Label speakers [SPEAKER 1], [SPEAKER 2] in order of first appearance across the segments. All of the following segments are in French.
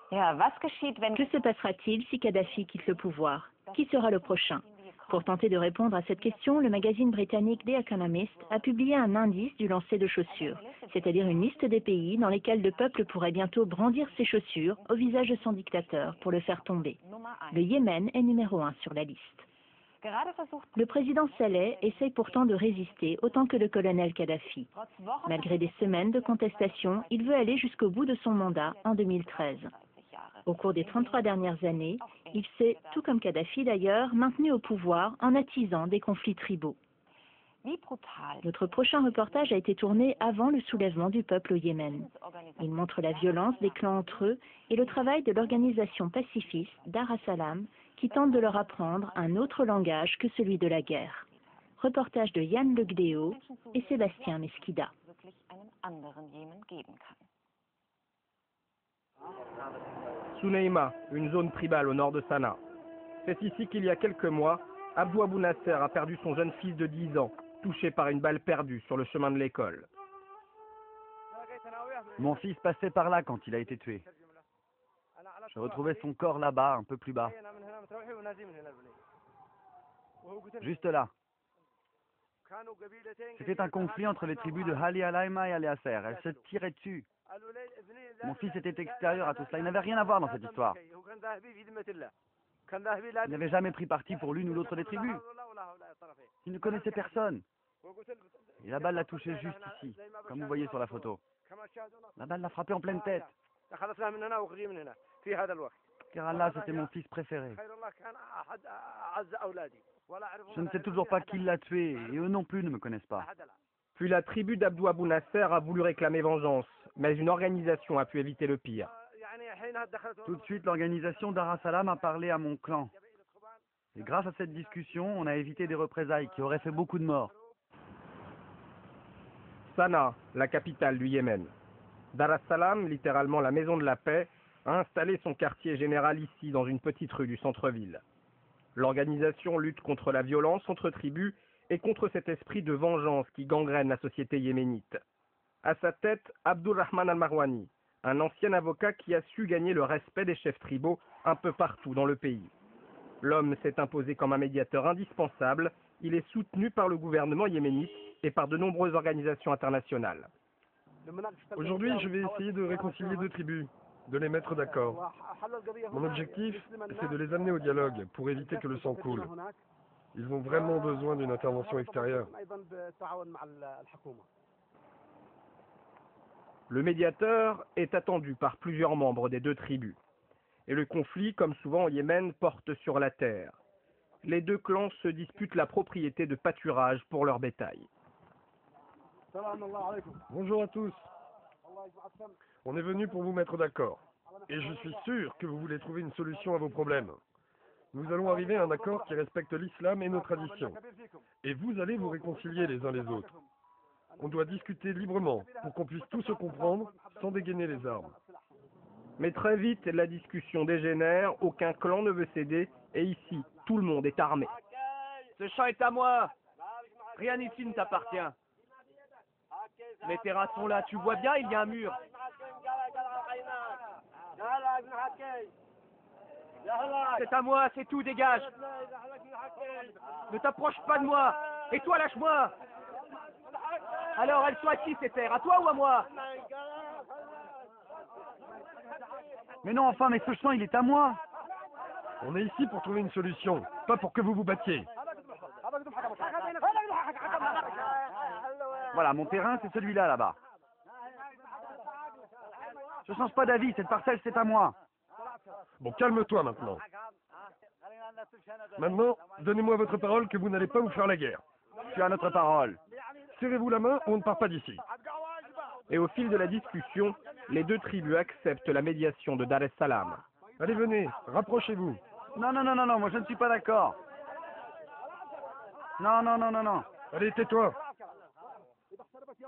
[SPEAKER 1] Que se passera-t-il si Kadhafi quitte le pouvoir? Qui sera le prochain? Pour tenter de répondre à cette question, le magazine britannique The Economist a publié un indice du lancer de chaussures, c'est-à-dire une liste des pays dans lesquels le peuple pourrait bientôt brandir ses chaussures au visage de son dictateur pour le faire tomber. Le Yémen est numéro 1 sur la liste. Le président Saleh essaye pourtant de résister autant que le colonel Kadhafi. Malgré des semaines de contestation, il veut aller jusqu'au bout de son mandat en 2013. Au cours des 33 dernières années, il s'est, tout comme Kadhafi d'ailleurs, maintenu au pouvoir en attisant des conflits tribaux. Notre prochain reportage a été tourné avant le soulèvement du peuple au Yémen. Il montre la violence des clans entre eux et le travail de l'organisation pacifiste Dar es-Salam qui tente de leur apprendre un autre langage que celui de la guerre. Reportage de Yann Le Gdéo et Sébastien Mesquida.
[SPEAKER 2] Suneima, une zone tribale au nord de Sanaa. C'est ici qu'il y a quelques mois, Abdou Abou Nasser a perdu son jeune fils de 10 ans, touché par une balle perdue sur le chemin de l'école.
[SPEAKER 3] Mon fils passait par là quand il a été tué. Je retrouvais son corps là-bas, un peu plus bas. Juste là. C'était un conflit entre les tribus de Hali Alaima et Ali Asser. Elles se tiraient dessus. Mon fils était extérieur à tout cela. Il n'avait rien à voir dans cette histoire. Il n'avait jamais pris parti pour l'une ou l'autre des tribus. Il ne connaissait personne. Et la balle l'a touché juste ici, comme vous voyez sur la photo. La balle l'a frappé en pleine tête. Car Allah, c'était mon fils préféré. Je ne sais toujours pas qui l'a tué, et eux non plus ne me connaissent pas.
[SPEAKER 2] Puis la tribu d'Abdou Abou Nasser a voulu réclamer vengeance, mais une organisation a pu éviter le pire.
[SPEAKER 3] Tout de suite, l'organisation Dar es-Salam a parlé à mon clan. Et grâce à cette discussion, on a évité des représailles qui auraient fait beaucoup de morts.
[SPEAKER 2] Sanaa, la capitale du Yémen. Dar es-Salam, littéralement la maison de la paix, a installé son quartier général ici, dans une petite rue du centre-ville. L'organisation lutte contre la violence entre tribus et contre cet esprit de vengeance qui gangrène la société yéménite. À sa tête, Abdurrahman al-Marwani, un ancien avocat qui a su gagner le respect des chefs tribaux un peu partout dans le pays. L'homme s'est imposé comme un médiateur indispensable, il est soutenu par le gouvernement yéménite et par de nombreuses organisations internationales.
[SPEAKER 4] Aujourd'hui, je vais essayer de réconcilier deux tribus, de les mettre d'accord. Mon objectif, c'est de les amener au dialogue pour éviter que le sang coule. Ils ont vraiment besoin d'une intervention extérieure.
[SPEAKER 2] Le médiateur est attendu par plusieurs membres des deux tribus. Et le conflit, comme souvent au Yémen, porte sur la terre. Les deux clans se disputent la propriété de pâturage pour leur bétail.
[SPEAKER 4] Bonjour à tous. On est venu pour vous mettre d'accord. Et je suis sûr que vous voulez trouver une solution à vos problèmes. Nous allons arriver à un accord qui respecte l'islam et nos traditions. Et vous allez vous réconcilier les uns les autres. On doit discuter librement pour qu'on puisse tous se comprendre sans dégainer les armes.
[SPEAKER 2] Mais très vite, la discussion dégénère, aucun clan ne veut céder, et ici, tout le monde est armé.
[SPEAKER 5] Ce champ est à moi. Rien ici ne t'appartient. Mes terrains sont là, tu vois bien, il y a un mur. C'est à moi, c'est tout, dégage. Ne t'approche pas de moi. Et toi, lâche-moi. Alors, elles sont à qui ces terres? À toi ou à moi?
[SPEAKER 3] Mais non, enfin, mais ce champ, il est à moi.
[SPEAKER 4] On est ici pour trouver une solution, pas pour que vous vous battiez.
[SPEAKER 3] Voilà, mon terrain, c'est celui-là, là-bas. Je change pas d'avis, cette parcelle, c'est à moi.
[SPEAKER 4] Bon, calme-toi maintenant. Maintenant, donnez-moi votre parole que vous n'allez pas vous faire la guerre.
[SPEAKER 3] Tu as notre parole.
[SPEAKER 4] Serrez-vous la main ou on ne part pas d'ici.
[SPEAKER 2] Et au fil de la discussion, les deux tribus acceptent la médiation de Dar es-Salam.
[SPEAKER 4] Allez, venez, rapprochez-vous.
[SPEAKER 3] Non, non, non, non, non, moi je ne suis pas d'accord. Non, non, non, non, non.
[SPEAKER 4] Allez, tais-toi.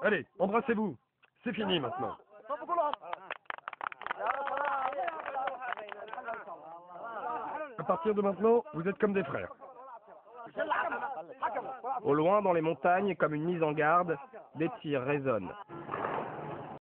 [SPEAKER 4] Allez, embrassez-vous. C'est fini maintenant. À partir de maintenant, vous êtes comme des frères.
[SPEAKER 2] Au loin, dans les montagnes, comme une mise en garde, des tirs résonnent.